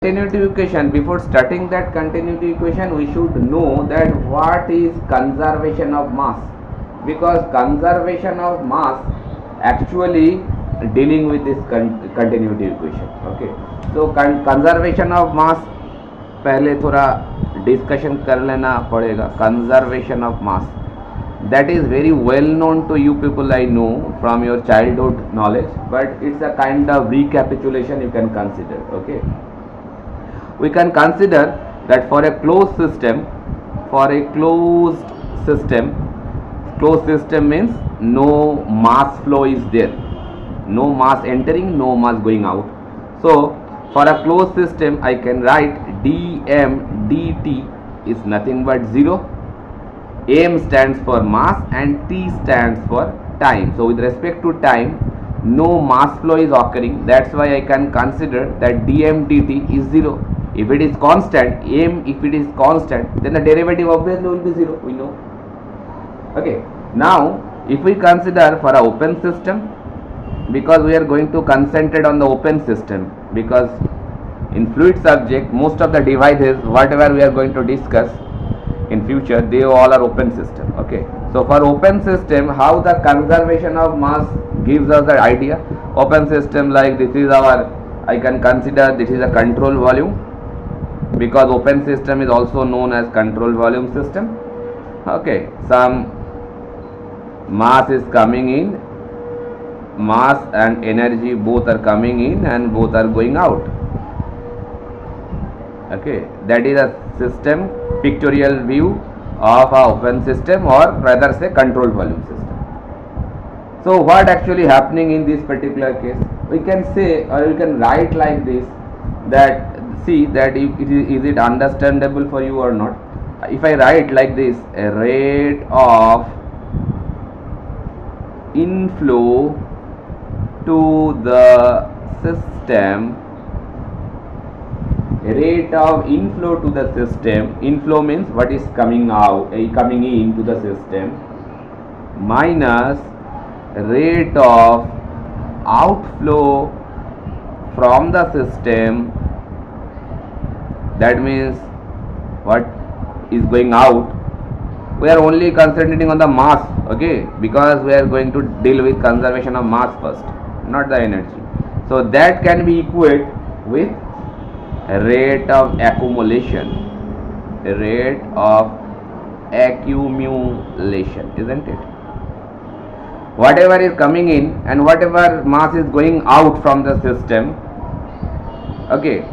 Continuity equation, before starting that continuity equation we should know that what is conservation of mass, because conservation of mass actually dealing with this continuity equation. Okay, so conservation of mass पहले थोड़ा discussion कर लेना पड़ेगा. Conservation of mass, that is very well known to you people, I know from your childhood knowledge, but it's a kind of recapitulation you can consider. Okay, we can consider that for a closed system, closed system means no mass flow is there, no mass entering, no mass going out. So for a closed system I can write dm dt is nothing but 0. M stands for mass and T stands for time. So with respect to time, no mass flow is occurring, that's why I can consider that dm dt is 0. If it is constant, m if it is constant, then the derivative obviously will be 0, we know. Okay, now if we consider for a open system, because we are going to concentrate on the open system, because in fluid subject most of the devices whatever we are going to discuss in future, they all are open system. Okay, so for open system, how the conservation of mass gives us the idea. Open system, like this is our, I can consider this is a control volume, because open system is also known as control volume system. Okay, some mass is coming in, mass and energy both are coming in and both are going out. Okay, that is a system pictorial view of a open system, or rather say control volume system. So what actually happening in this particular case, we can say, or we can write like this, that see that if is it understandable for you or not. If I write like this, a rate of inflow to the system, rate of inflow to the system, inflow means what is coming out, coming into the system, minus rate of outflow from the system, that means what is going out. We are only concentrating on the mass, okay, because we are going to deal with conservation of mass first, not the energy. So that can be equated with rate of accumulation, rate of accumulation, isn't it? Whatever is coming in and whatever mass is going out from the system. Okay,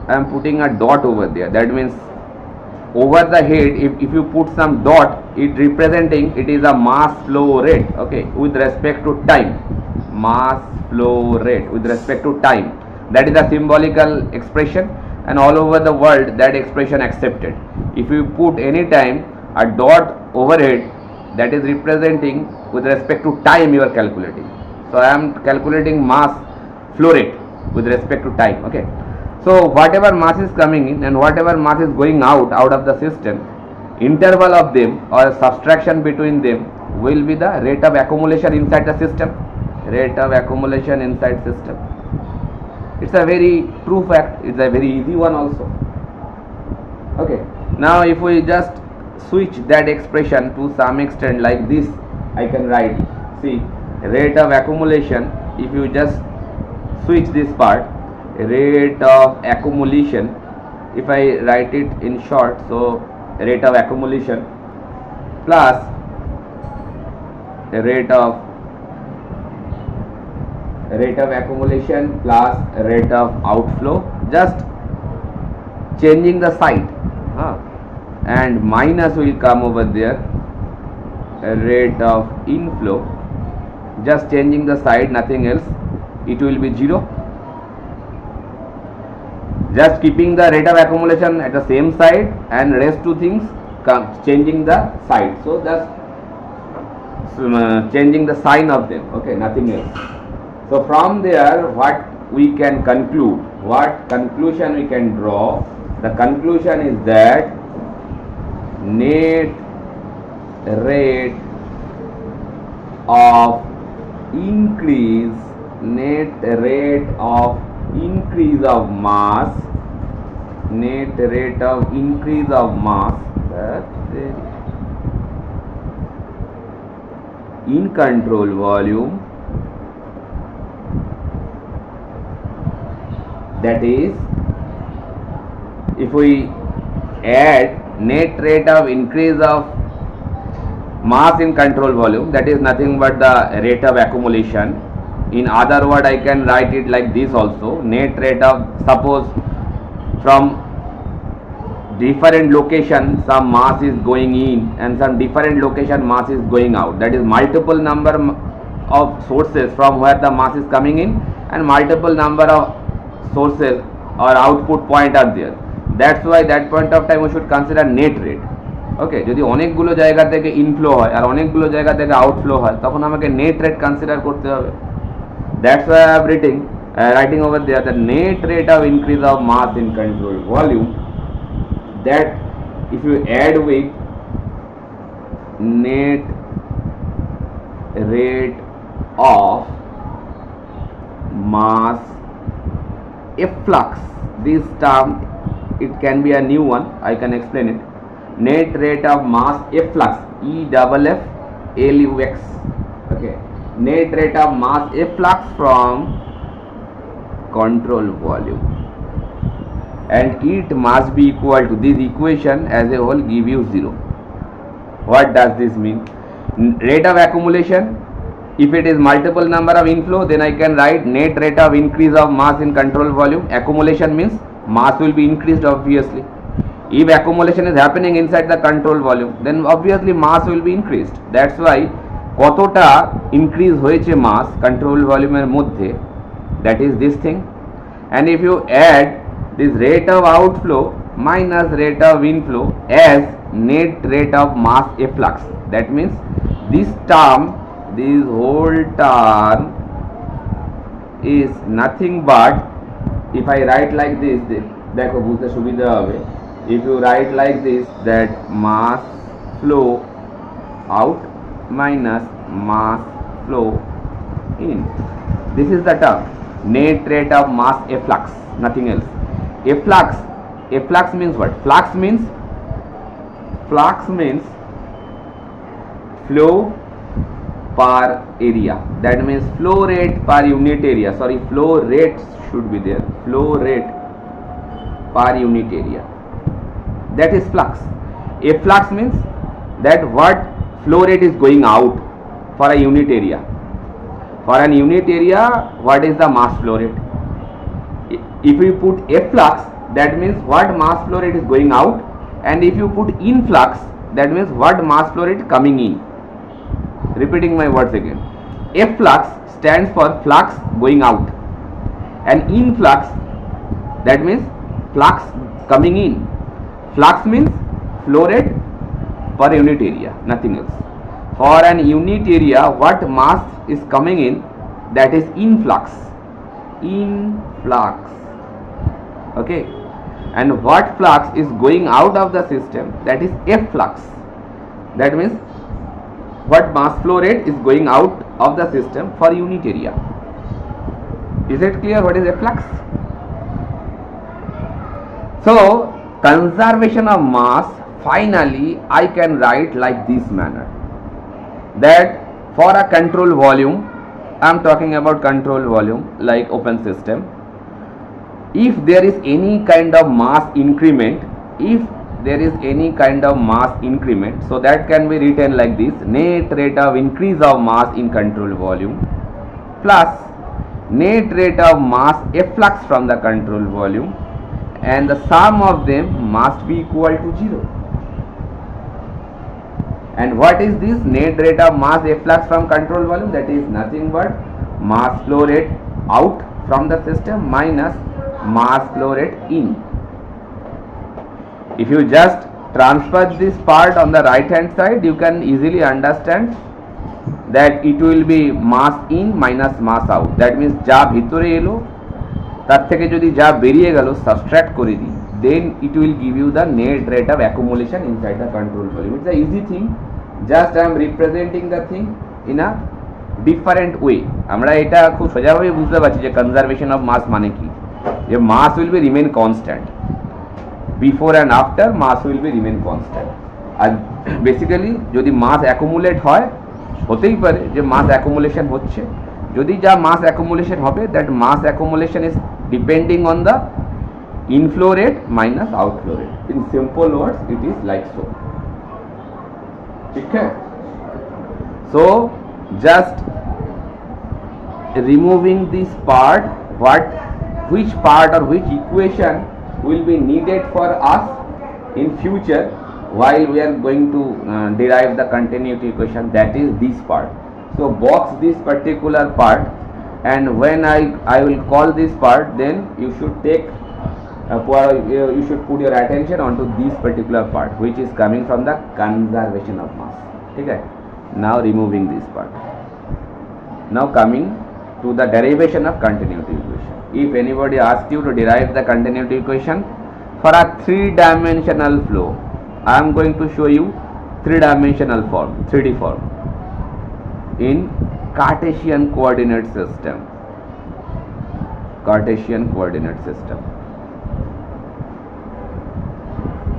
I am putting a dot over there, that means over the head, if you put some dot, it representing, it is a mass flow rate. Okay, with respect to time, mass flow rate with respect to time, that is a symbolical expression, and all over the world that expression accepted. If you put any time a dot overhead, that is representing with respect to time you are calculating. So I am calculating mass flow rate with respect to time. Okay, so whatever mass is coming in and whatever mass is going out of the system, interval of them or subtraction between them will be the rate of accumulation inside the system. Rate of accumulation inside system. It's a very true fact. It's a very easy one also. Okay, now if we just switch that expression to some extent like this, I can write, see, rate of accumulation, if you just switch this part, rate of accumulation, if I write it in short, so rate of accumulation plus rate of accumulation plus rate of outflow, just changing the sign, and minus will come over there, rate of inflow, just changing the side, nothing else, it will be 0. Just keeping the rate of accumulation at the same side and rest two things changing the side, so just changing the sign of them. Okay, nothing else. So from there what we can conclude, what conclusion we can draw, the conclusion is that net rate of increase, net rate of increase of mass, net rate of increase of mass, in control volume, that is, if we add net rate of increase of mass in control volume, that is nothing but the rate of accumulation. In other word, I can write it like this also. Net rate of, suppose from different location some mass is going in and some different location mass is going out, that is multiple number of sources from where the mass is coming in and multiple number of sources or output point are there. That's why that point of time we should consider net rate. ওকে, যদি অনেকগুলো জায়গা থেকে inflow হয় আর অনেকগুলো জায়গা থেকে outflow হয় তখন আমাকে নেট রেট কনসিডার করতে হবে। That's why I am writing over there the net rate of increase of mass in control volume, that if you add with net rate of mass efflux, this term it can be a new one, I can explain it. Net rate of mass efflux, EFFLUX, okay, net rate of mass efflux from control volume, and it must be equal to this equation as a whole give you 0. What does this mean? Rate of accumulation, if it is multiple number of inflow, then I can write net rate of increase of mass in control volume. Accumulation means mass will be increased obviously. If accumulation is happening inside the control volume, then obviously mass will be increased. That's why কতটা increase হয়েছে mass control volume এর মধ্যে, that is this thing. And if you add this rate of outflow minus rate of inflow as net rate of mass efflux, that means this term, this whole term is nothing but, if I write like this, দেখো বুঝতে সুবিধা হবে, if you write like this, that mass flow out minus mass flow in, this is the term net rate of mass efflux, nothing else. Efflux means what? Flux means flow per area, that means flow rate per unit area, sorry, flow rate should be there, flow rate per unit area, that is flux. Efflux means that what flow rate is going out for a unit area. For an unit area, what is the mass flow rate? If you put efflux, that means what mass flow rate is going out, and if you put influx, that means what mass flow rate coming in. Repeating my words again, efflux stands for flux going out, and influx, that means flux coming in. Flux means flow rate per unit area, nothing else. For an unit area, what mass is coming in, that is influx, okay, and what flux is going out of the system, that is efflux, that means what mass flow rate is going out of the system for unit area. Is it clear what is efflux? So conservation of mass, finally I can write like this manner, that for a control volume, I am talking about control volume like open system, if there is any kind of mass increment, so that can be written like this, net rate of increase of mass in control volume plus net rate of mass efflux from the control volume, and the sum of them must be equal to 0. And what is this net rate of mass efflux from control volume? That is nothing but mass flow rate out from the system minus mass flow rate in. If you just transfer this part on the right hand side, you can easily understand that it will be mass in minus mass out. That means যা ভিতরে এলো তার থেকে যদি যা বেরিয়ে গেল subtract করে দিই, then it will give you the net rate of accumulation inside the control volume. It's an easy thing, just I am representing the thing in a different way. আমরা এটা খুব সোজাভাবে বুঝতে পারছি যে কনজারভেশন অফ মাস মানে কি, যে mass will be remain constant, before and after mass will be remain constant. আর বেসিক্যালি যদি মাস অ্যাকুমুলেট হয়, হতেই পারে যে মাস অ্যাকুমুলেশন হচ্ছে, যদি যা মাস অ্যাকুমুলেশন হবে that much accumulation is depending on the inflow rate minus outflow rate. In simple words it is like so. ठीक है? So just removing this part, which part or which equation will be needed for us in future while we are going to derive the continuity equation, that is this part. So box this particular part, and when I will call this part, then you should take you should put your attention onto this particular part which is coming from the conservation of mass. Okay, now removing this part, now coming to the derivation of continuity equation. If anybody asks you to derive the continuity equation for a 3-dimensional flow, I am going to show you 3-dimensional form, 3D form in Cartesian coordinate system. Cartesian coordinate system.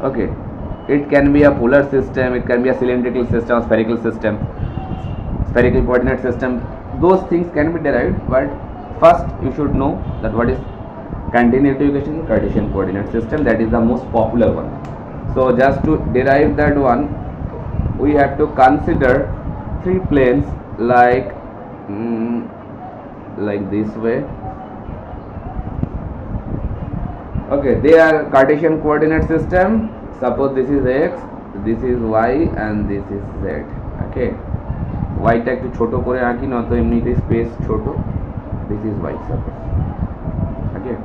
Okay, it can be a polar system, it can be a cylindrical system, spherical system, spherical coordinate system. Those things can be derived, but first you should know that what is continuity equation in Cartesian coordinate system. That is the most popular one. So just to derive that one, we have to consider 3 planes like this way. Okay, they are Cartesian coordinate system. Suppose this is x, this is y and this is z. Okay, y টা একটু ছোট করে আঁকি, না তো এমনিতে space ছোট। This is y suppose. Okay,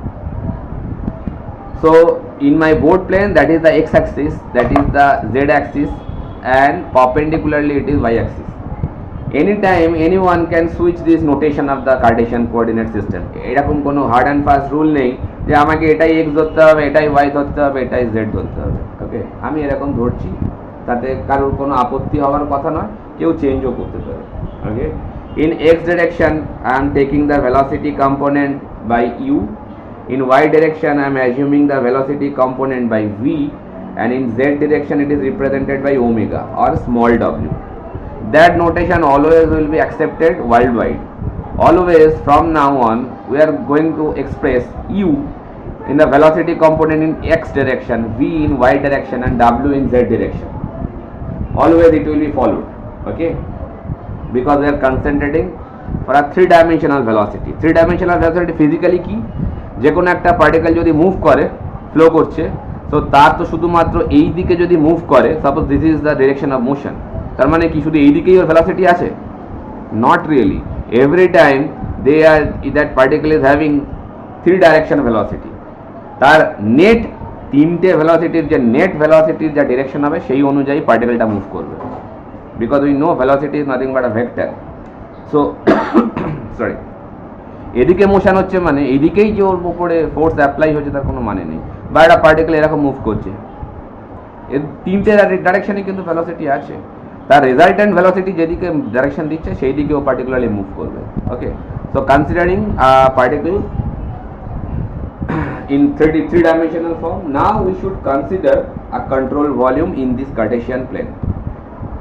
so in my board plane, that is the x axis, that is the z axis, and perpendicularly it is y axis. Anytime anyone can switch this notation of the Cartesian coordinate system. এরকম কোনো hard and fast rule নেই যে আমাকে এটাই x ধরতে হবে, এটাই y ধরতে হবে, এটাই z ধরতে হবে। ওকে, আমি এরকম ধরছি, তাতে কারোর কোনো আপত্তি হওয়ার কথা নয়, কেউ চেঞ্জও করতে পারে। ওকে, in x direction I am taking the velocity component by u, in y direction I am assuming the velocity component by v, and in z direction it is represented by omega or small w. That notation always will be accepted worldwide. Always from now on we are going to express u in the velocity component in x direction, v in y direction, and w in z direction. Always it will be followed. Okay, because we are concentrating for a 3-dimensional velocity. 3-dimensional velocity physically কি, যে কোনো একটা particle যদি move করে, flow করছে, so তার তো শুধুমাত্র এই দিকে যদি মুভ করে, suppose this is the direction of motion, তার মানে কি শুধু এই দিকেই ওর ভেলোসিটি আছে? Not really. Every time they are that particle is having 3 direction velocity. তার নেট 3টে ভেলোসিটির যে নেট ভেলোসিটির যা ডিরেকশন হবে সেই অনুযায়ী পার্টিকেলটা মুভ করবে, because we know velocity is nothing but a vector. So sorry, এদিকে মোশন হচ্ছে মানে এইদিকেই যে ওর উপরে ফোর্স অ্যাপ্লাই হচ্ছে তার কোনো মানে নেই, বা একটা পার্টিকেল এরকম মুভ করছে, এর 3টে ডাইরেকশনে কিন্তু ভেলোসিটি আছে, তার রেজাল্টেন্ট ভেলোসিটি যেদিকে ডাইরেকশন দিচ্ছে সেই দিকে ও পার্টিকুলারলি মুভ করবে। Okay, so considering particle in 3-dimensional form, now we should consider a control volume in this Cartesian plane.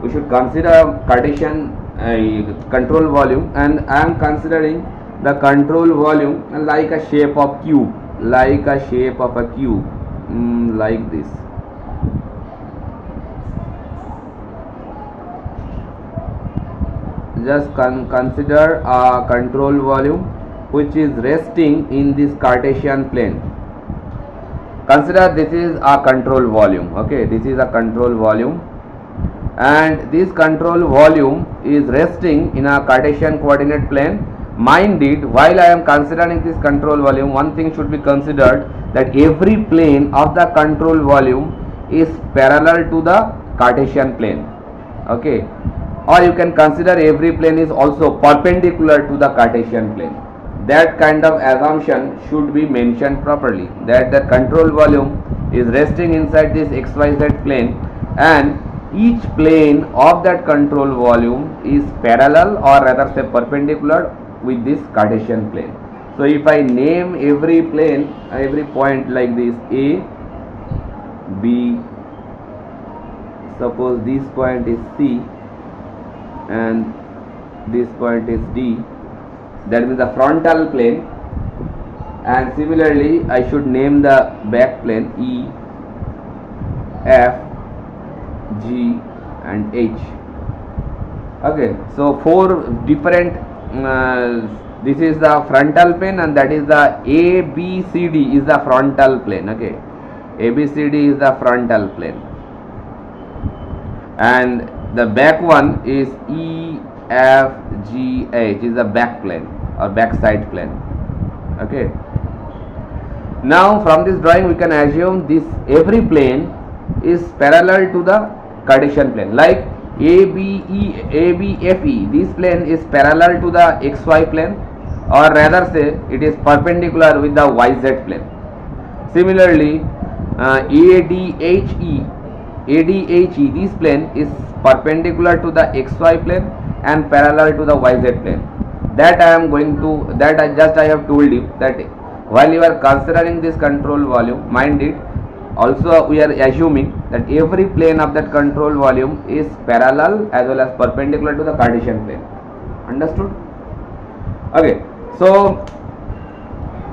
We should consider Cartesian control volume, and I am considering the control volume like a shape of cube, like a shape of a cube, like this. Just consider a control volume which is resting in this Cartesian plane. Consider this is a control volume. Okay, this is a control volume, and this control volume is resting in a Cartesian coordinate plane. Mind it, while I am considering this control volume, one thing should be considered, that every plane of the control volume is parallel to the Cartesian plane. Okay, or you can consider every plane is also perpendicular to the Cartesian plane. That kind of assumption should be mentioned properly, that the control volume is resting inside this xyz plane, and each plane of that control volume is parallel or rather say perpendicular with this Cartesian plane. So if I name every plane, every point like this A, B, suppose this point is C and this point is D, that means the frontal plane, and similarly I should name the back plane E, F, G and H. Okay, so four different this is the frontal plane and that is the ABCD is the frontal plane. Okay, ABCD is the frontal plane and the back one is EFGH is the back plane or back side plane. Okay, now from this drawing we can assume this every plane is parallel to the Cartesian plane, like ABFE, this plane is parallel to the XY plane or rather say it is perpendicular with the YZ plane. Similarly ADHE, this plane is perpendicular to the XY plane and parallel to the YZ plane. That I am going to, that I have told you that while you are considering this control volume, mind it, also we are assuming that every plane of that control volume is parallel as well as perpendicular to the Cartesian plane. Understood? Okay, so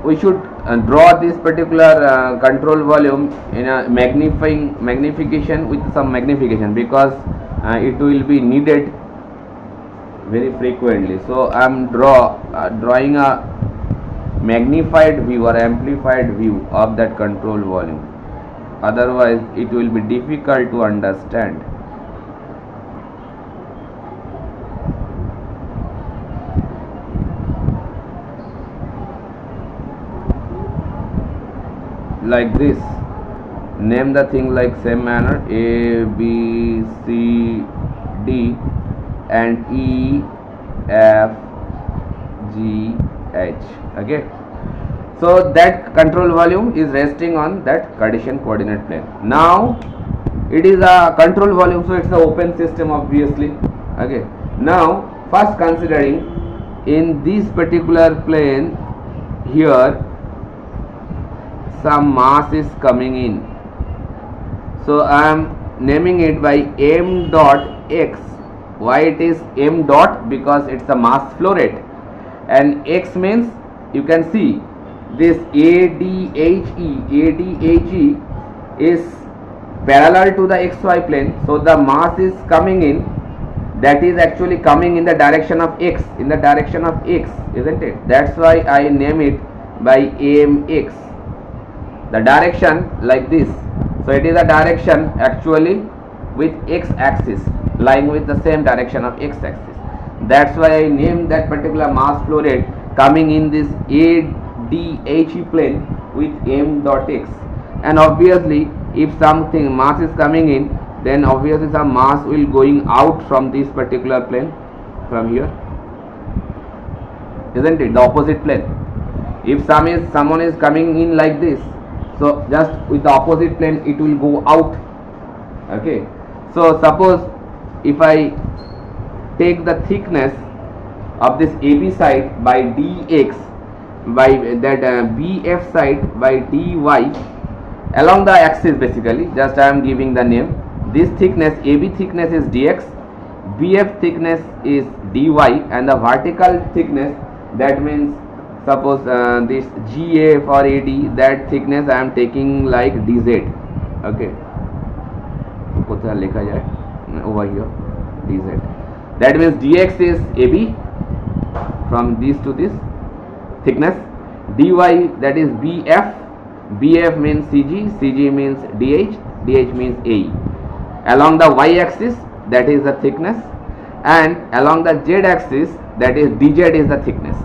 we should draw this particular control volume in a magnification with some magnification because it will be needed very frequently. So I am drawing a magnified view or amplified view of that control volume, otherwise it will be difficult to understand. Like this, name the thing like same manner, A, B, C, D and E, F, G, H. Okay, so that control volume is resting on that Cartesian coordinate plane. Now it is a control volume, so it's an open system obviously. Okay, now first considering in this particular plane here some mass is coming in, so I am naming it by m dot x. Why it is m dot? Because it's a mass flow rate, and x means you can see this ADHE is parallel to the XY plane, so the mass is coming in, that is actually coming in the direction of x, isn't it? That's why I name it by AMX, the direction like this. So it is a direction actually with x axis, lying with the same direction of x axis. That's why I named that particular mass flow rate coming in this ADHE plane with m dot x. And obviously if something mass is coming in, then obviously some mass will going out from this particular plane, from here, isn't it? The opposite plane. If someone is coming in like this, so just with the opposite plane it will go out. Okay, so suppose if I take the thickness of this AB side by dx by that BF side by dy along the axis, basically just I am giving the name. This thickness, AB thickness is dx, BF thickness is dy, and the vertical thickness, that means suppose this GA for AD, that thickness I am taking like dz. Okay, over here dz, that means dx is AB from this to this thickness, dy that is BF, BF means CG, CG means DH, DH means AE. Along the y axis, that is the thickness, and along the z axis, that is dz is the thickness.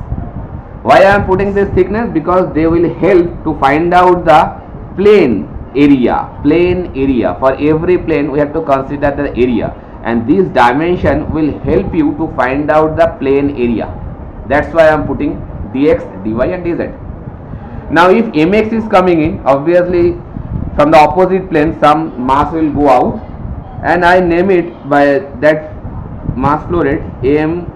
Why I am putting this thickness? Because they will help to find out the plane area. For every plane we have to consider the area, and this dimension will help you to find out the plane area. That's why I am putting dx, dy and dz. Now if mx is coming in, obviously from the opposite plane some mass will go out, and I name it by that mass flow rate m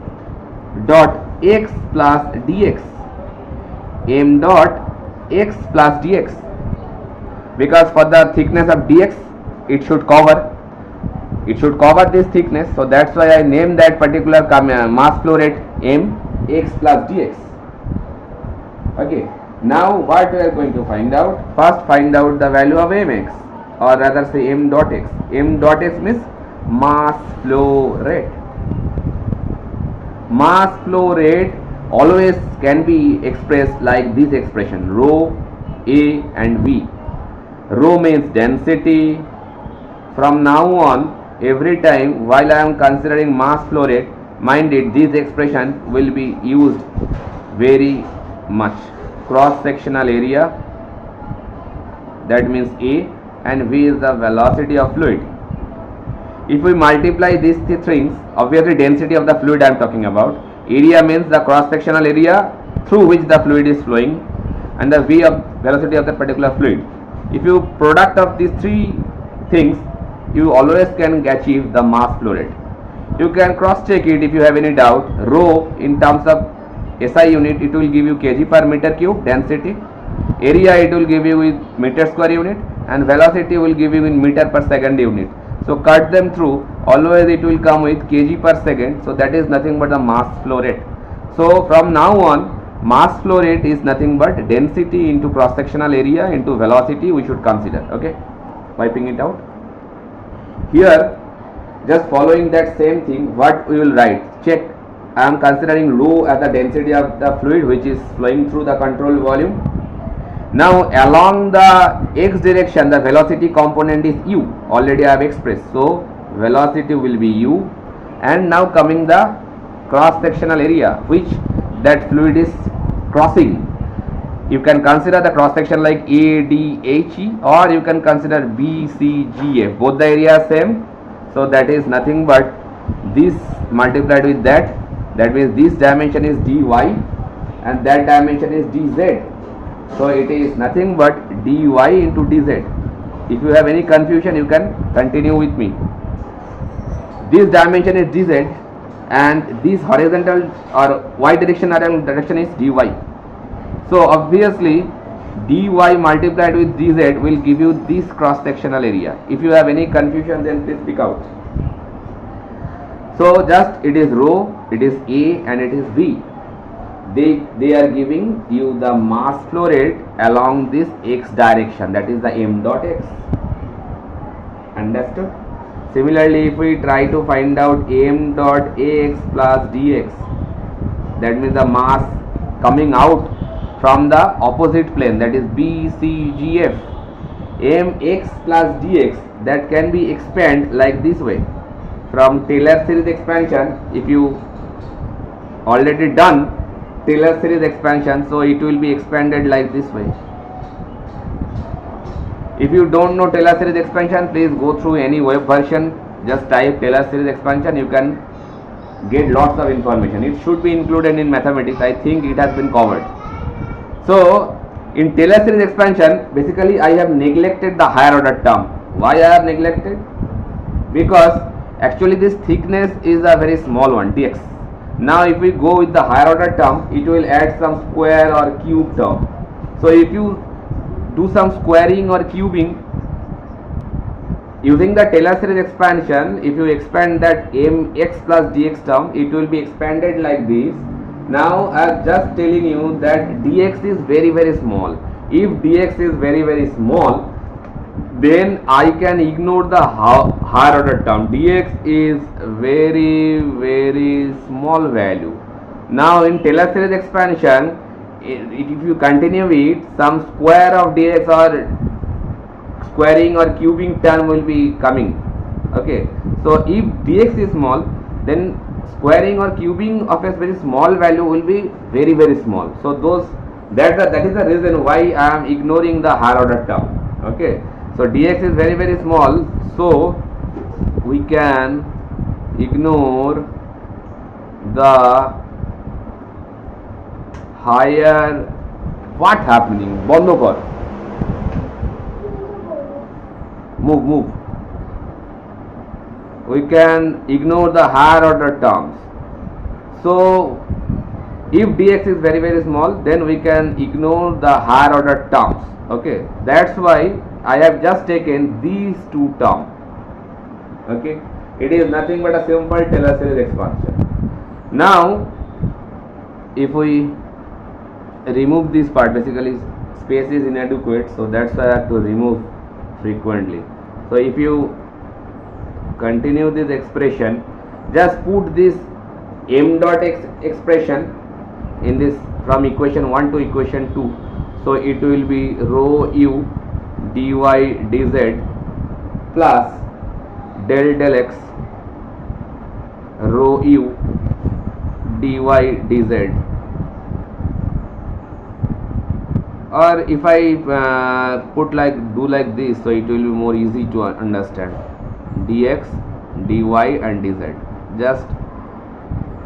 dot x plus dx, m dot x plus dx, because for the thickness of dx it should cover this thickness, so that's why I named that particular mass flow rate m x plus dx. Okay, now what we are going to find out? First find out the value of mx, or rather say m dot x. M dot x means mass flow rate. Mass flow rate always can be expressed like this expression, rho a and v. Rho means density. From now on, every time while I am considering mass flow rate, mind it, this expression will be used very much. Cross sectional area, that means A, and V is the velocity of fluid. If we multiply these three things, obviously density of the fluid I am talking about, area means the cross sectional area through which the fluid is flowing, and the V of velocity of the particular fluid. If you product of these three things, you always can achieve the mass flow rate. You can cross check it if you have any doubt. Rho in terms of SI unit, it will give you kg per meter cube density. Area it will give you with meter square unit, and velocity will give you in meter per second unit. So cut them through, always it will come with kg per second, so that is nothing but the mass flow rate. So from now on, mass flow rate is nothing but density into cross sectional area into velocity we should consider. Okay, wiping it out. Here just following that same thing, what we will write, check, I am considering rho as the density of the fluid which is flowing through the control volume. Now along the x direction, the velocity component is u, already I have expressed, so velocity will be u. And now coming the cross sectional area which that fluid is crossing, you can consider the cross section like ADHE, or you can consider BCGF, both the areas same, so that is nothing but this multiplied with that means this dimension is dy and that dimension is dz, so it is nothing but dy into dz. If you have any confusion, you can continue with me. This dimension is dz and this horizontal or y direction is dy. So obviously dy multiplied with dz will give you this cross sectional area. If you have any confusion, then please speak out. So just it is rho, it is A, and it is V. They are giving you the mass flow rate along this x direction, that is the m dot x. Understood? Similarly, if we try to find out m dot ax plus dx, that means the mass coming out from the opposite plane, that is BCGF, mx plus dx, that can be expanded like this way. From Taylor series expansion, if you already done Taylor series expansion, so it will be expanded like this way. If you don't know Taylor series expansion, please go through any web version, just type Taylor series expansion, you can get lots of information. It should be included in mathematics, I think it has been covered. So in Taylor series expansion, basically I have neglected the higher order term. Why I have neglected? Because actually this thickness is a very small one, dx. Now if we go with the higher order term, it will add some square or cube term. So if you do some squaring or cubing using the Taylor series expansion, if you expand that mx plus dx term, it will be expanded like this. Now I am just telling you that dx is very small. If dx is very small, then I can ignore the higher order term. Dx is very small value. Now in Taylor series expansion, if you continue it, some square of dx or squaring or cubing term will be coming. Okay, so if dx is small, then squaring or cubing of a very small value will be very small. So that is the reason why I am ignoring the higher order term. Okay, so dx is very small, so we can ignore the higher. What happening? Bondo kar. Move. we can ignore the higher order terms. So if dx is very small, then we can ignore the higher order terms. Okay, that's why I have just taken these two terms. Okay, it is nothing but a simple Taylor series expansion. Now if we remove this part, basically space is inadequate, so that's why I have to remove frequently. So if you continue this expression, just put this m dot x expression in this from equation 1 to equation 2. So it will be rho u dy dz plus del x rho u dy dz, or if I put do like this, so it will be more easy to understand. Dx, dy and dz, just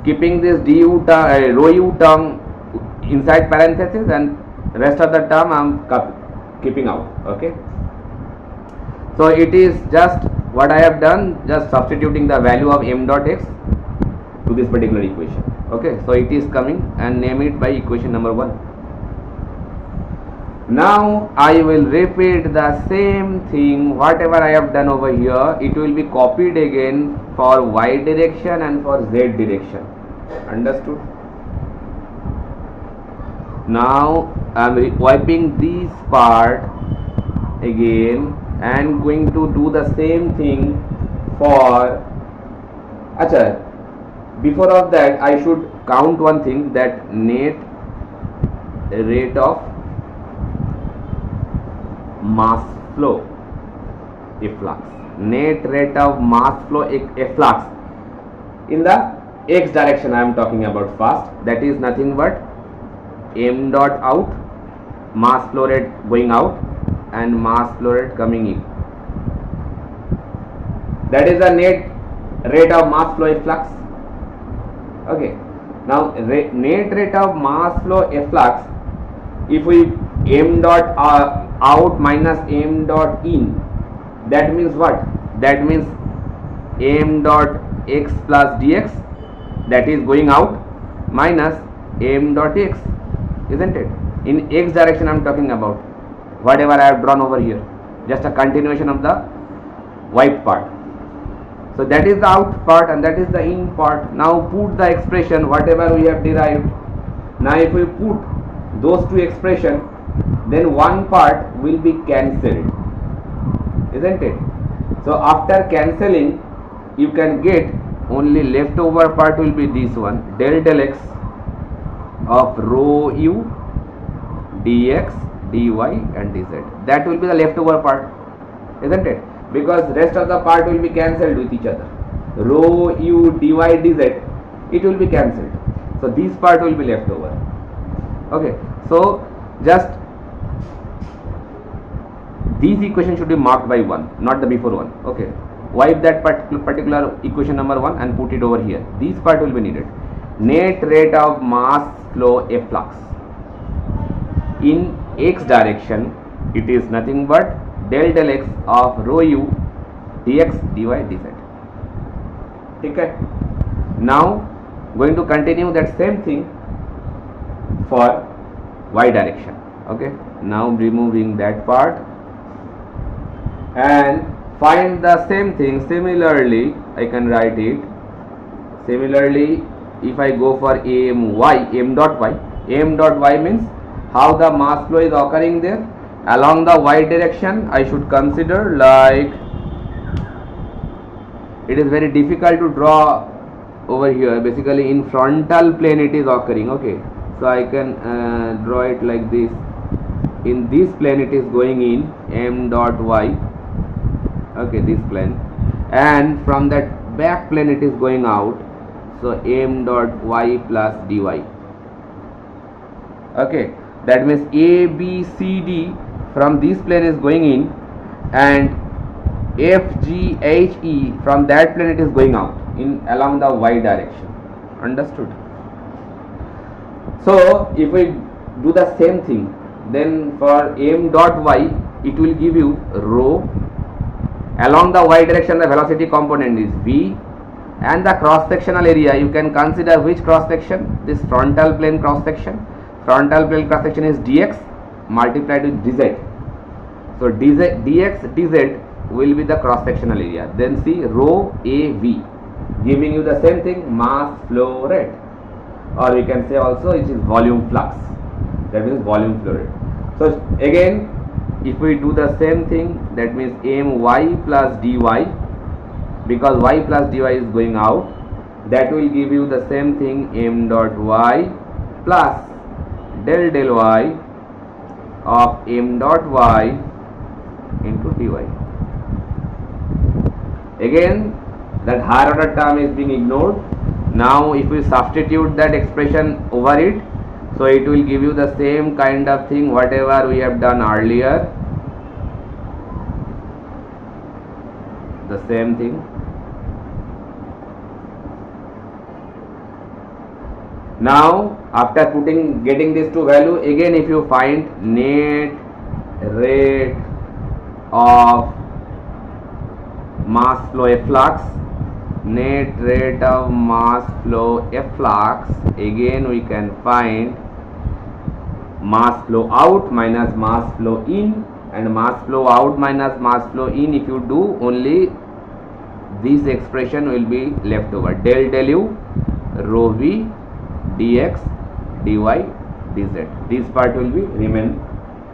keeping this rho u term inside parenthesis and rest of the term I am keeping out. Okay, so it is just what I have done, just substituting the value of m dot x to this particular equation. Okay, so it is coming, and name it by equation number 1. Now I will repeat the same thing, whatever I have done over here, it will be copied again for y direction and for z direction. Understood? Now I am wiping this part again and going to do the same thing for before of that I should count one thing, that net rate of mass flow efflux, net rate of mass flow efflux in the x direction I am talking about first, that is nothing but m dot out, mass flow rate going out and mass flow rate coming in, that is the net rate of mass flow efflux. Okay, now net rate of mass flow efflux, if we m dot out minus m dot in, that means what? That means m dot x plus dx, that is going out, minus m dot x, isn't it? In x direction I am talking about, whatever I have drawn over here, just a continuation of the white part. So that is the out part and that is the in part. Now put the expression whatever we have derived. Now if we put those two expressions, then one part will be cancelled, isn't it? So after cancelling, you can get only leftover part will be this one, del x of rho u dx dy and dz. That will be the leftover part, isn't it? Because rest of the part will be cancelled with each other. Rho u dy dz, it will be cancelled. So this part will be left over. Okay, so just these equations should be marked by 1, not the before one. Okay, wipe that particular equation number 1 and put it over here. This part will be needed. Net rate of mass flow efflux in x direction, it is nothing but del x of rho u dx dy dz. Okay, now going to continue that same thing for y direction. Okay, now removing that part and find the same thing. Similarly, I can write it. Similarly, if I go for m dot y means how the mass flow is occurring there along the y direction. I should consider like, it is very difficult to draw over here. Basically in frontal plane it is occurring. Okay, so I can draw it like this. In this plane it is going in m dot y. Okay, this plane, and from that back plane it is going out, so m dot y plus dy. Okay, that means a b c d from this plane is going in, and f g h e from that plane it is going out in along the y direction. Understood? So if we do the same thing, then for m dot y it will give you rho Along the y direction the velocity component is v, and the cross sectional area you can consider which cross section? This frontal plane cross section. Frontal plane cross section is dx multiplied with dz. So dx dz will be the cross sectional area. Then see rho av giving you the same thing, mass flow rate, or we can say also it is volume flux, that means volume flow rate. So again, if we do the same thing, that means my plus dy, because y plus dy is going out, that will give you the same thing, m dot y plus del y of m dot y into dy. Again, that higher order term is being ignored. Now if we substitute that expression over it, so it will give you the same kind of thing whatever we have done earlier, the same thing. Now after getting these two value, again if you find net rate of mass flow efflux, net rate of mass flow efflux, again we can find mass flow out minus mass flow in, and mass flow out minus mass flow in, if you do, only this expression will be left over, del u rho v dx dy dz. This part will be remain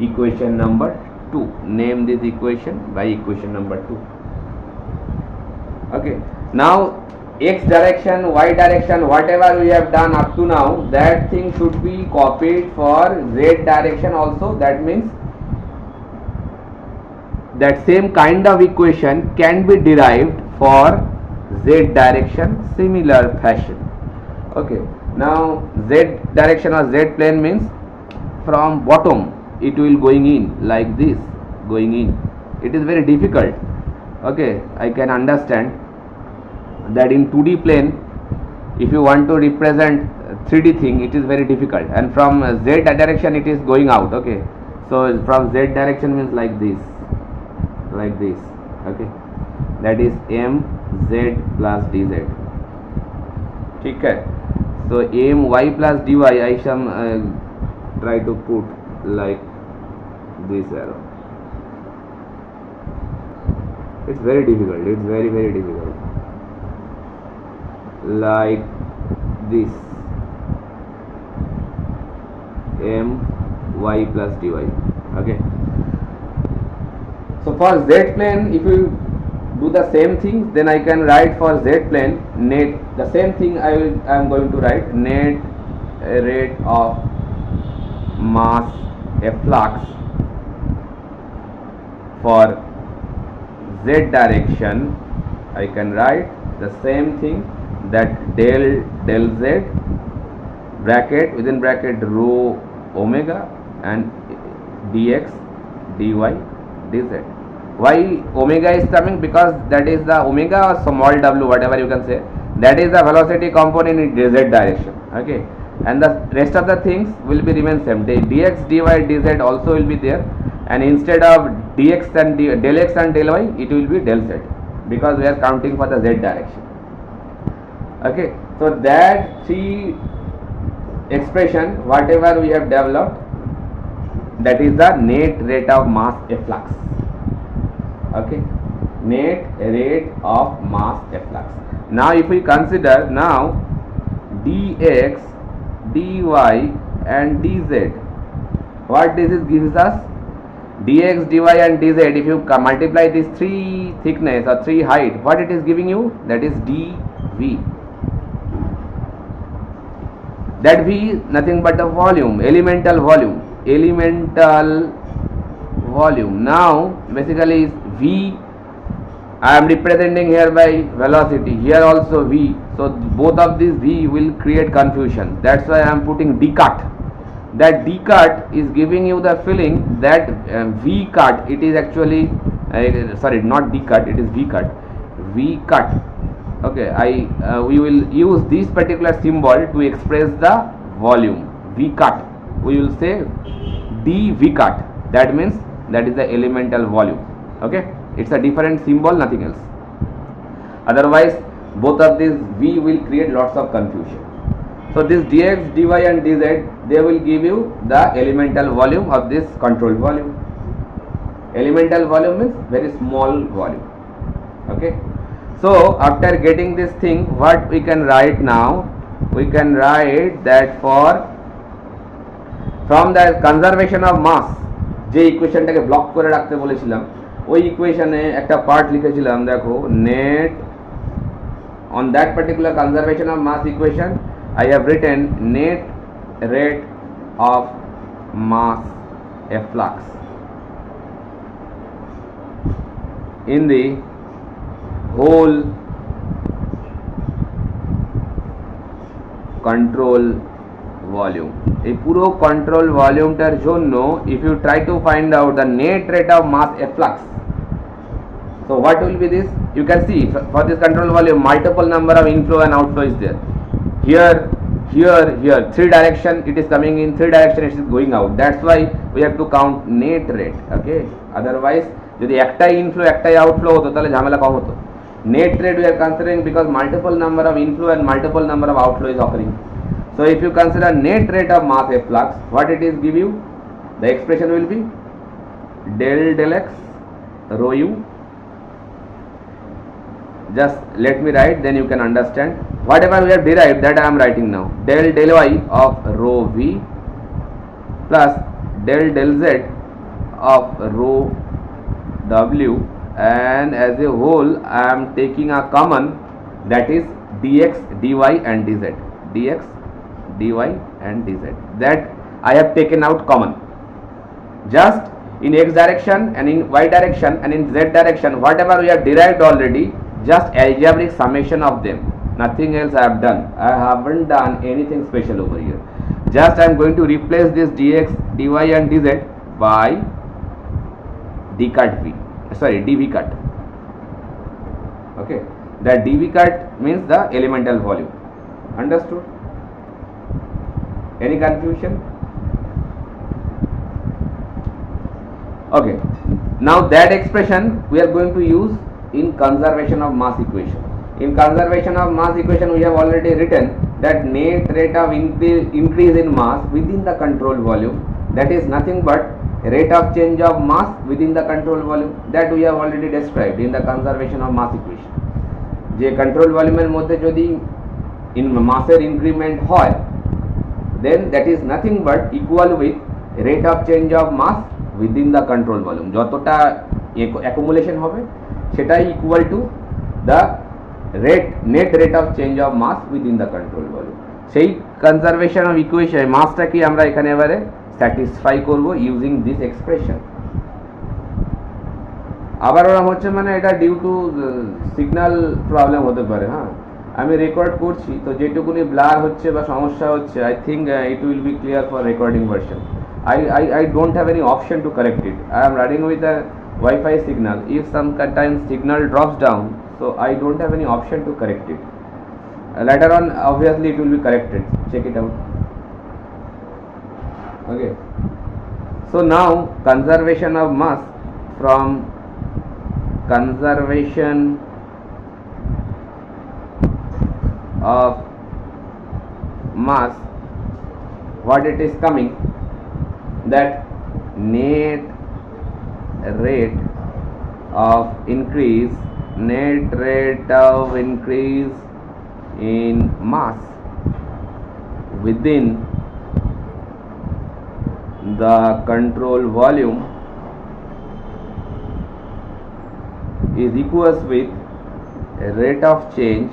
equation number 2. Name this equation by equation number 2. Okay, now x direction, y direction, whatever we have done up to now, that thing should be copied for z direction also. That means that same kind of equation can be derived for z direction similar fashion. Okay, now z direction or z plane means from bottom it will going in like this, going in. It is very difficult. Okay, I can understand that in 2D plane, if you want to represent 3D thing, it is very difficult, and from z direction it is going out. Okay, so from z direction means like this, okay, that is m z plus dz. Okay, so m y plus dy I shall try to put like this arrow. It's very difficult, it's very difficult, like this, m y plus dy. Okay, so for z plane, if you do the same thing, then I can write for z plane net, the same thing I am going to write, net rate of mass efflux for z direction. I can write the same thing, that del z bracket, within bracket rho omega, and dx dy dz. Why omega is coming? Because that is the omega or small w, whatever you can say, that is the velocity component in dz direction. Okay, and the rest of the things will be remain same. Dx dy dz also will be there, and instead of dx and del x and del y, it will be del z, because we are counting for the z direction. Okay, so that three expression whatever we have developed, that is the net rate of mass efflux. Okay, net rate of mass efflux. Now if we consider now dx dy and dz, what this gives us, dx dy and dz, if you multiply these three thickness or three height, what it is giving you, that is dv. That v nothing but the volume, elemental volume. Now basically is v, I am representing here by velocity, here also v, so both of these v will create confusion. That's why I am putting d cut. That d cut is giving you the feeling that v cut, it is actually sorry, not d cut, it is v cut. Okay, we will use this particular symbol to express the volume. V cut, we will say dv cut, that means that is the elemental volume. Okay. It's a different symbol, nothing else. Otherwise, both of these V will create lots of confusion. So this dx, dy and dz, they will give you the elemental volume of this controlled volume. Elemental volume means very small volume. Okay. So after getting this thing, what we can write now? We can write that from the conservation of mass, যে ইকুয়েশনটাকে block করে রাখতে বলেছিলাম, ওই ইকুয়েশনে একটা part লিখেছিলাম, দেখো net on that particular conservation of mass equation I have written net rate of mass efflux in the whole control volume. এই পুরো কন্ট্রোল ভলিউমটার জন্য if you try to find out the net rate of mass efflux, so what will be this? You can see for this control volume multiple number of inflow and outflow is there. Here, three direction it is coming in, three direction it is going out. That's why we have to count net rate. Okay, otherwise যদি একটাই inflow একটাই outflow হতো তাহলে ঝামেলা কম হতো. Net rate we are considering because multiple number of inflow and multiple number of outflow is occurring. So if you consider net rate of mass efflux, what it is give you? The expression will be del x rho u. Just let me write, then you can understand. Whatever we have derived, that I am writing now. Del y of rho v plus del z of rho w, and as a whole I am taking a common, that is dx, dy and dz. Dx, dy and dz. That I have taken out common. Just in x direction and in y direction and in z direction, whatever we have derived already, just algebraic summation of them, nothing else I have done. I haven't done anything special over here. Just I am going to replace this dx, dy and dz by d cut v, sorry dv cut. Okay, that dv cut means the elemental volume. Understood? Any confusion? Okay, now that expression we are going to use in conservation of mass equation. In conservation of mass equation we have already written that net rate of increase in mass within the control volume, that is nothing but rate of change of mass within the control volume, that we have already described in the conservation of mass equation. যে control volume এর মধ্যে যদি in mass এর increment হয়, then that is nothing but equal with rate of change of mass within the control volume. যতটা accumulation হবে সেটাই equal to the net rate of change of mass within the control volume. সেই conservation of equation মাসটাকে আমরা এখানে এবারে satisfy করব using this expression. আবার ওরকম হচ্ছে মানে এটা ডিউ টু সিগন্যাল প্রবলেম হতে পারে. হ্যাঁ, আমি রেকর্ড করছি তো যেটুকুনি ব্লার হচ্ছে বা সমস্যা হচ্ছে, I think it will be clear for recording version. I don't have any option to correct it. I am running with a Wi-Fi signal. If sometimes signal drops down, so I don't have any option to correct it. Later on obviously it will be corrected. Check it out. Okay, so now conservation of mass, from conservation of mass, what it is coming, that net rate of increase in mass within the control volume is equals with rate of change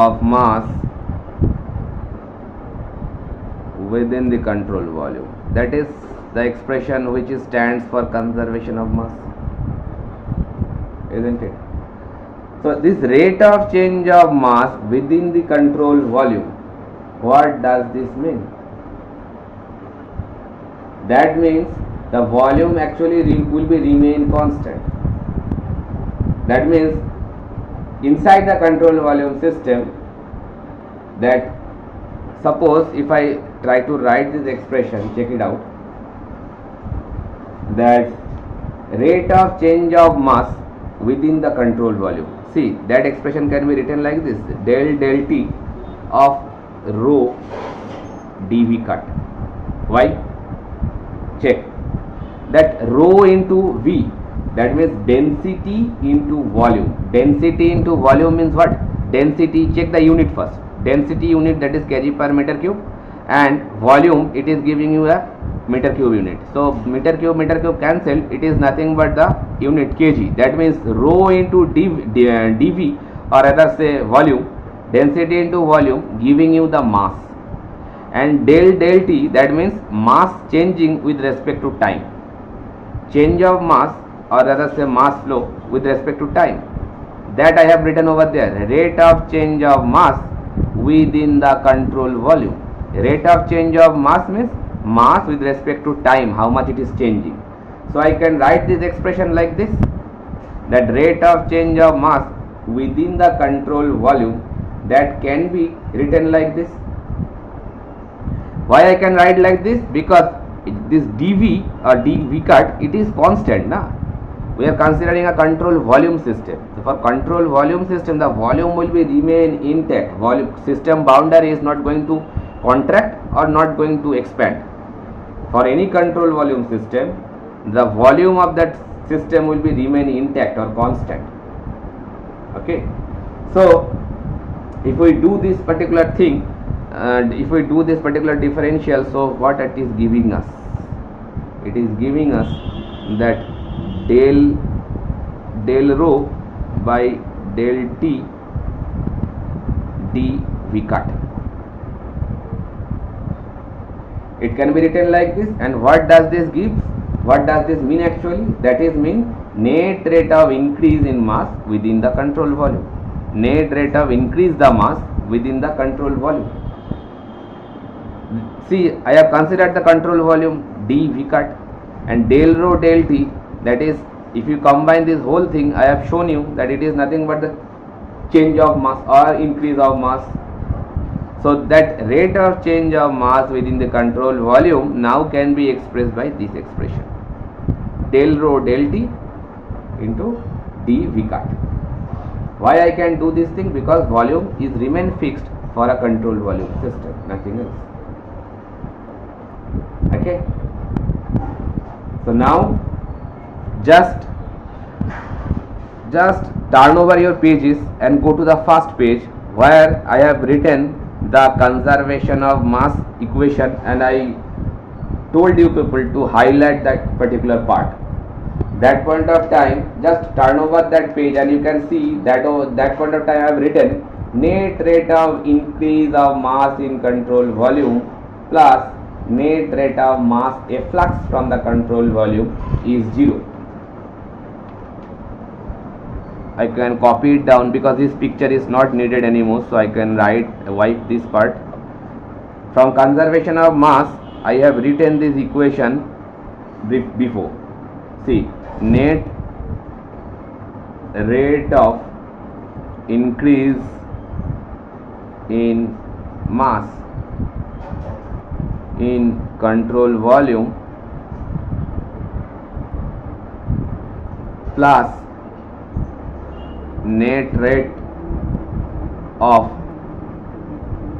of mass within the control volume. That is the expression which stands for conservation of mass, isn't it? So this rate of change of mass within the control volume, what does this mean? That means the volume actually will be remain constant. That means inside the control volume system, that suppose if I try to write this expression, check it out. that rate of change of mass within the control volume. See, that expression can be written like this: del T of rho dV cut. Why? Check that rho into V, that means density into volume. Density into volume means what? Density, check the unit first. Density unit, that is kg per meter cube, and volume, it is giving you a meter cube unit. So meter cube cancel, it is nothing but the unit kg. That means rho into dV, or rather say volume, density into volume, giving you the mass. And del T, that means mass changing with respect to time. Change of mass, or rather say mass flow with respect to time, that I have written over there. Rate of change of mass within the control volume. Rate of change of mass means mass with respect to time, how much it is changing. So I can write this expression like this, that rate of change of mass within the control volume, that can be written like this. Why I can write like this? Because this dV or dV cut, it is constant, na? We are considering a control volume system. So for control volume system, the volume will be remain intact. Volume system boundary is not going to contract or not going to expand. For any control volume system, the volume of that system will be remain intact or constant. Okay. So if we do this particular thing, and if we do this particular differential, so what it is giving us? It is giving us that del rho by del T dV cut. It can be written like this. And what does this give? What does this mean actually? That is mean net rate of increase in mass within the control volume. Net rate of increase the mass within the control volume. See, I have considered the control volume dV cut, and del rho del T, that is, if you combine this whole thing, I have shown you that it is nothing but the change of mass or increase of mass. So that rate of change of mass within the control volume now can be expressed by this expression, del rho del T into dV cut. Why I can do this thing? Because volume is remain fixed for a control volume system, nothing else. Okay. So now just turn over your pages and go to the first page, where I have written the conservation of mass equation, and I told you people to highlight that particular part. That point of time, just turn over that page and you can see that that point of time I have written net rate of increase of mass in control volume plus net rate of mass efflux from the control volume is 0. I can copy it down because this picture is not needed anymore, so I can wipe this part. From conservation of mass, I have written this equation before. See, net rate of increase in mass in control volume plus net rate of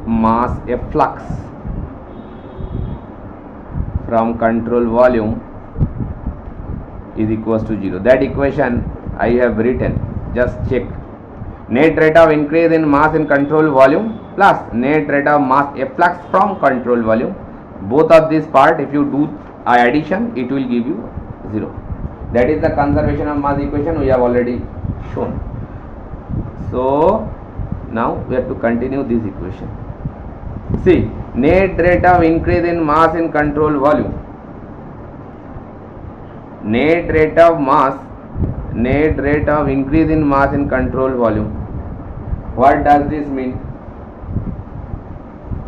mass efflux from control volume is equals to 0. That equation I have written. Just check. Net rate of increase in mass in control volume plus net rate of mass efflux from control volume. Both of this part, if you do addition, it will give you 0. That is the conservation of mass equation we have already shown. So now we have to continue this equation. See, net rate of increase in mass in control volume. Net rate of increase in mass in control volume. What does this mean?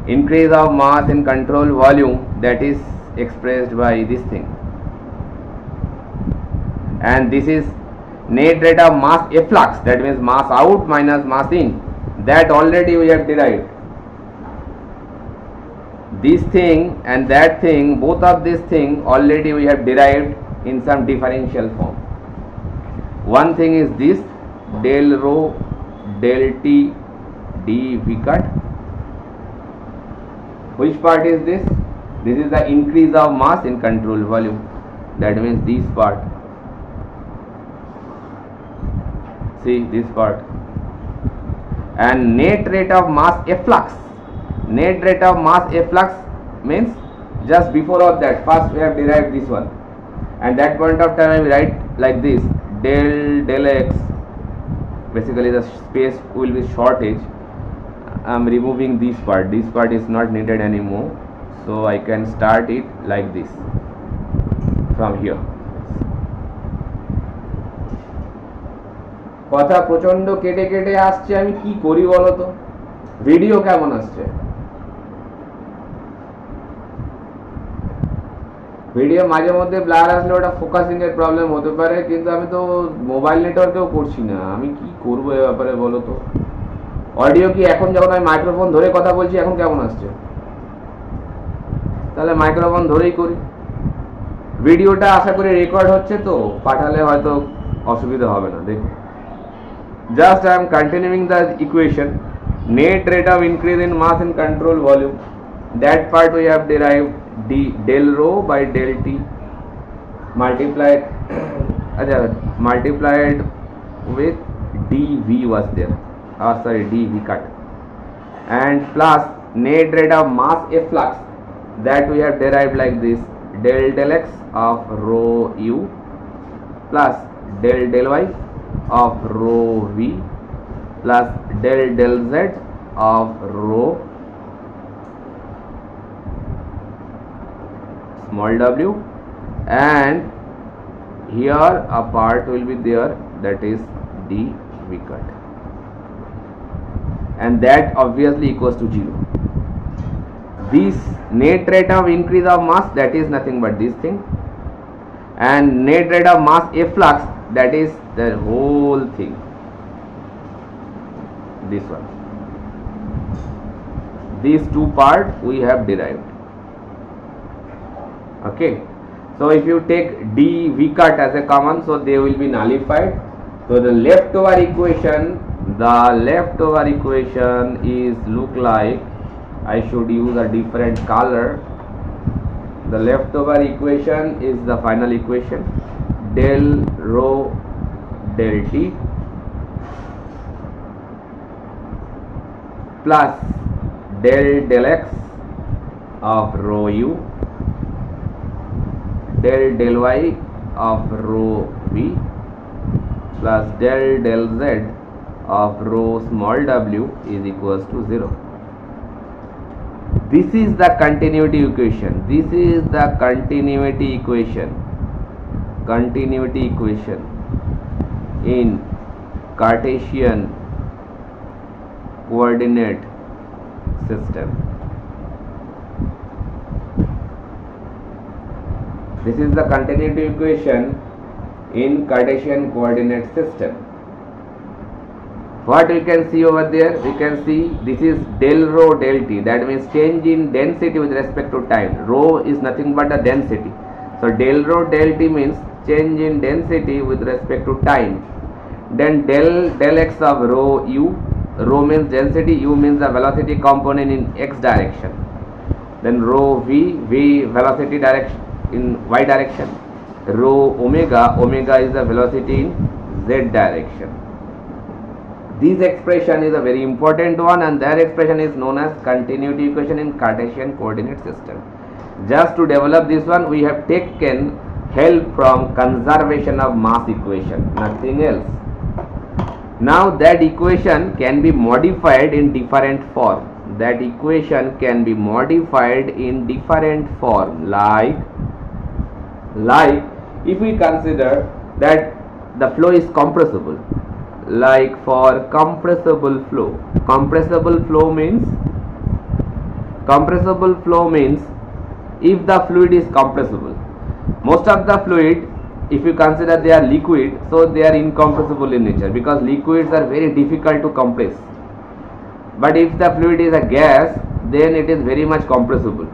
Increase of mass in control volume, that is expressed by this thing, and this is net rate of mass efflux, that means mass out minus mass in. That already we have derived. This thing and that thing, both of this thing already we have derived in some differential form. One thing is this del rho del T d V cut. Which part is this? This is the increase of mass in control volume. That means this part. See this part. And net rate of mass efflux. Net rate of mass efflux means just before of that, first we have derived this one, and that point of time I will write like this del x. Basically the space will be shortage. I am removing this part. This part is not needed anymore, so I can start it like this from here. কথা প্রচন্ড কেটে কেটে আসছে, আমি কি করি বলো তো? ভিডিও কেমন আসছে? ভিডিও মাঝে মধ্যে ব্লার আসলে ওটা ফোকাসিং এর প্রবলেম হতে পারে, কিন্তু আমি তো মোবাইল নেটওয়ার্কেও করছি না, আমি কি করবো এ ব্যাপারে বলো তো? অডিও কি এখন যখন আমি মাইক্রোফোন ধরে কথা বলছি এখন কেমন আসছে? তাহলে মাইক্রোফোন ধরেই করি। ভিডিওটা আশা করি রেকর্ড হচ্ছে, তো পাঠালে হয়তো অসুবিধা হবে না। দেখো, just I am continuing the equation. Net rate of increase in mass in control volume, that part we have derived del rho by del T multiplied multiplied with dV was there, sorry, dV cut, and plus net rate of mass efflux, that we have derived like this del x of rho u plus del y of rho v plus del z of rho small w, and here a part will be there, that is dV cut, and that obviously equals to 0. This net rate of increase of mass, that is nothing but this thing, and net rate of mass efflux, that is the whole thing, this one. These two parts we have derived. Okay, so if you take dV cut as a common, so they will be nullified. So the leftover equation is look like, I should use a different color. The leftover equation is the final equation, del rho del T plus del x of rho u del y of rho v plus del z of rho small w is equals to 0. This is the continuity equation. This is the continuity equation in Cartesian coordinate system. This is the continuity equation in Cartesian coordinate system. What we can see over there? We can see this is del rho del T, that means change in density with respect to time. Rho is nothing but the density. So del rho del T means change in density with respect to time. Then del x of rho u, rho means density, u means the velocity component in x direction. Then rho v velocity direction in y direction. Rho omega is the velocity in z direction. This expression is a very important one, and that expression is known as continuity equation in Cartesian coordinate system. Just to develop this one, we have taken help from conservation of mass equation, nothing else. Now that equation can be modified in different form. That equation can be modified in different form, like if we consider that the flow is compressible, like for compressible flow means if the fluid is compressible. Most of the fluid, if you consider they are liquid, so they are incompressible in nature, because liquids are very difficult to compress. But if the fluid is a gas, then it is very much compressible.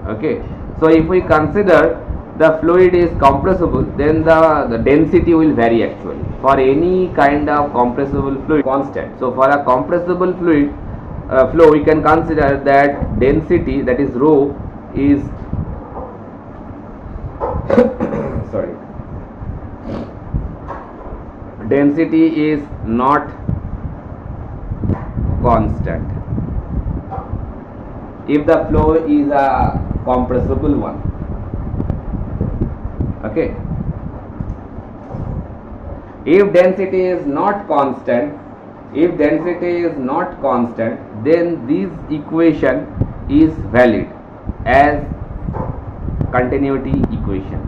Okay, so if we consider the fluid is compressible, then the density will vary actually. For any kind of compressible fluid, constant. So for a compressible fluid flow, we can consider that density, that is rho, is sorry, density is not constant if the flow is a compressible one. Okay, if density is not constant, then this equation is valid as continuity equation.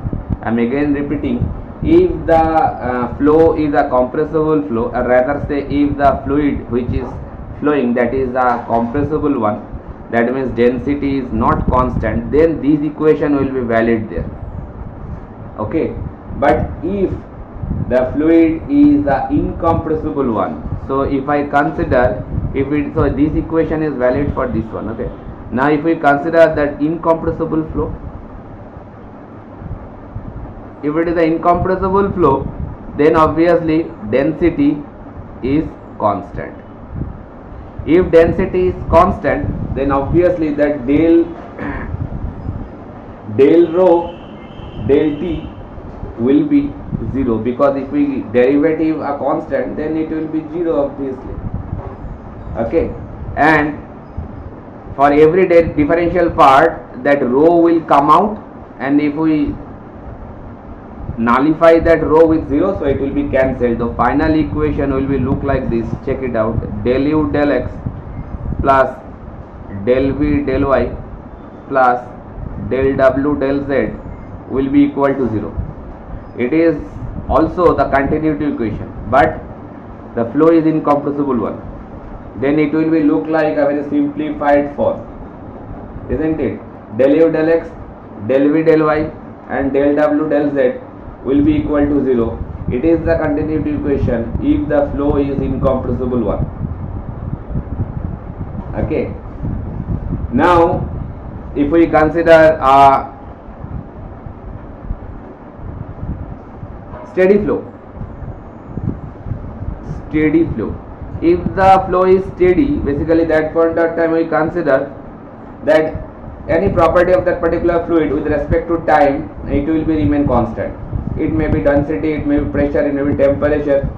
I am again repeating, if the flow is a compressible flow, or rather say if the fluid which is flowing, that is a compressible one, that means density is not constant, then this equation will be valid there. Okay, but if the fluid is a incompressible one, so if I consider, so this equation is valid for this one. Okay, now if we consider that incompressible flow, if it is an incompressible flow, then obviously density is constant. If density is constant, then obviously that del rho del t will be 0, because if we derivative a constant, then it will be 0 obviously. Okay, and for every differential part, that rho will come out, and if we nullify that rho with 0, so it will be cancelled. The final equation will be look like this. Check it out. Del u del x plus del v del y plus del w del z will be equal to 0. It is also the continuity equation, but the flow is incompressible one. Then it will be look like a very simplified form, isn't it? Del u del x, del v del y and del w del z will be equal to 0. It is the continuity equation if the flow is incompressible one. Okay. Now, if we consider a steady flow, if the flow is steady, basically that point of time we consider that any property of that particular fluid with respect to time, it will be remain constant. It may be density, it may be pressure, it may be temperature.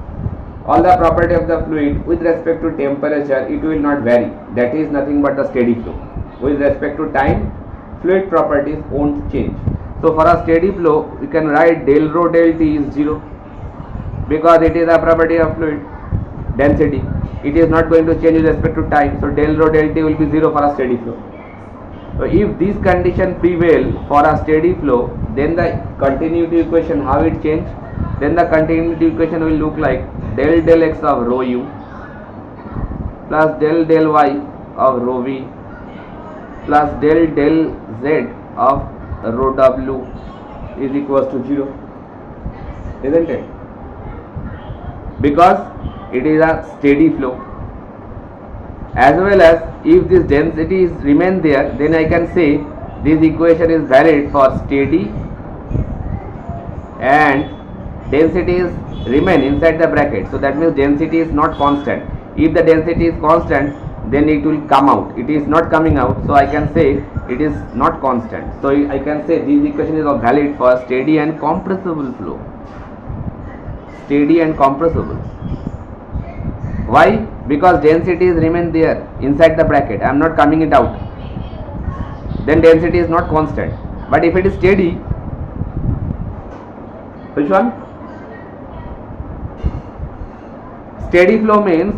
All the property of the fluid with respect to temperature, it will not vary. That is nothing but the steady flow. With respect to time, fluid properties won't change. So for a steady flow, we can write del rho del t is 0, because it is a property of fluid density. It is not going to change with respect to time. So del rho del t will be 0 for a steady flow. So if this condition prevail for a steady flow, then the continuity equation, how it change? Then the continuity equation will look like del del x of rho u plus del del y of rho v plus del del z of rho w is equals to 0, isn't it? Because it is a steady flow. As well as if this densities remain there, then I can say this equation is valid for steady and densities remain inside the bracket. So that means density is not constant. If the density is constant, then it will come out. It is not coming out, so I can say it is not constant. So I can say this equation is valid for steady and compressible flow. Steady and compressible. Why? Because densities remain there inside the bracket. I am not coming it out. Then density is not constant. But if it is steady, which one? Steady flow means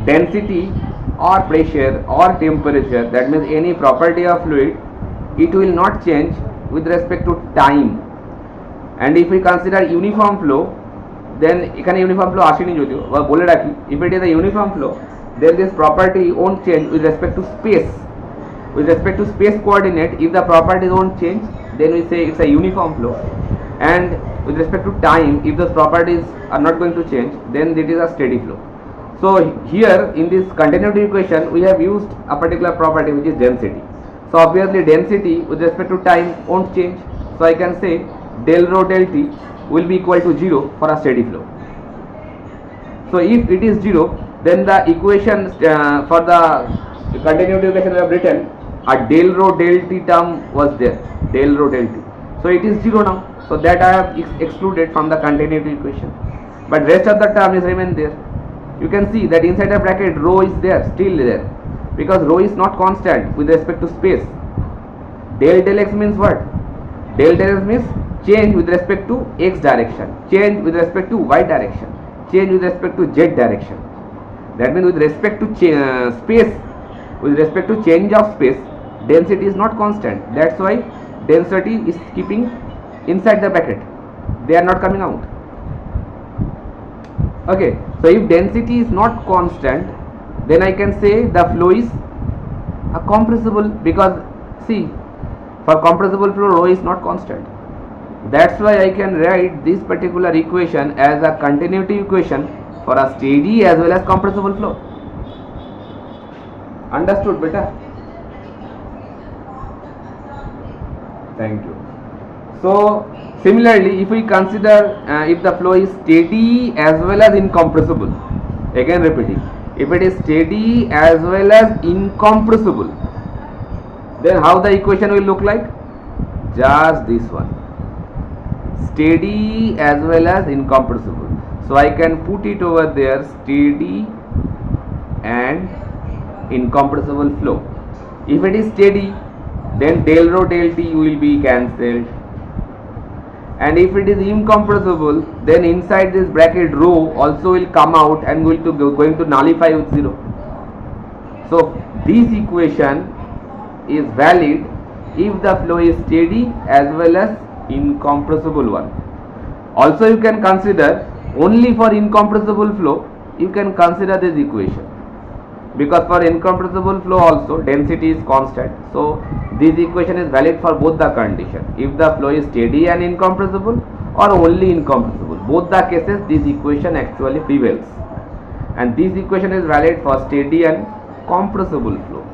density or pressure or temperature, that means any property of fluid, it will not change with respect to time. And if we consider uniform flow, then এখানে uniform flow আসেনি যদিও বা বলে রাখি, if it is a uniform flow, then this property won't change with respect to space. With respect to space coordinate, if the properties won't change, then we say it's a uniform flow. And with respect to time, if those properties are not going to change, then it is a steady flow. So here in this continuity equation, we have used a particular property which is density. So obviously density with respect to time won't change. So So I can say del rho del t will be equal to 0 for a steady flow. So if it is 0, then the equation for the continuity equation we have written, a del rho del t term was there, del rho del t. So it is 0 now. So that I have excluded from the continuity equation. But rest of the term is remain there. You can see that inside the bracket rho is there, still there, because rho is not constant with respect to space. Del del x means what? Del del x means change with respect to x direction, change with respect to y direction, change with respect to z direction. That means with respect to space, with respect to change of space, density is not constant. That's why density is keeping inside the bracket. They are not coming out. Okay, so if density is not constant, then I can say the flow is a compressible, because see, for compressible flow rho is not constant. That's why I can write this particular equation as a continuity equation for a steady as well as compressible flow. Understood, beta? Thank you. So similarly, if we consider if the flow is steady as well as incompressible, again repeating, if it is steady as well as incompressible, then how the equation will look like? Just this one, steady as well as incompressible. So I can put it over there, steady and incompressible flow. If it is steady, then del rho del t will be cancelled, and if it is incompressible, then inside this bracket rho also will come out and going to nullify with 0. So this equation is valid if the flow is steady as well as incompressible one. Also you can consider only for incompressible flow, you can consider this equation, because for incompressible flow also density is constant. So this equation is valid for both the condition, if the flow is steady and incompressible or only incompressible. Both the cases this equation actually prevails, and this equation is valid for steady and compressible flow.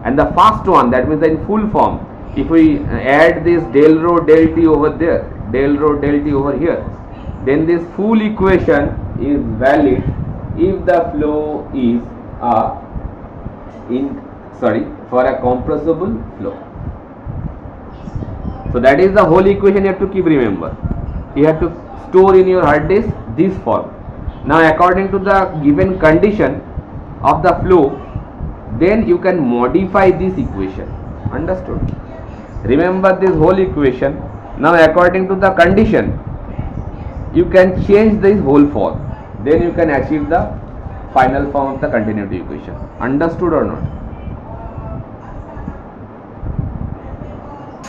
And the first one, that means in full form, if we add this del rho del t over there, del rho del t over here, then this full equation is valid if the flow is for a compressible flow. So that is the whole equation you have to keep remember. You have to store in your hard disk this form. Now according to the given condition of the flow, then you can modify this equation. Understood? Remember this whole equation. Now according to the condition, you can change this whole form. Then you can achieve the final form of the continuity equation. Understood or not?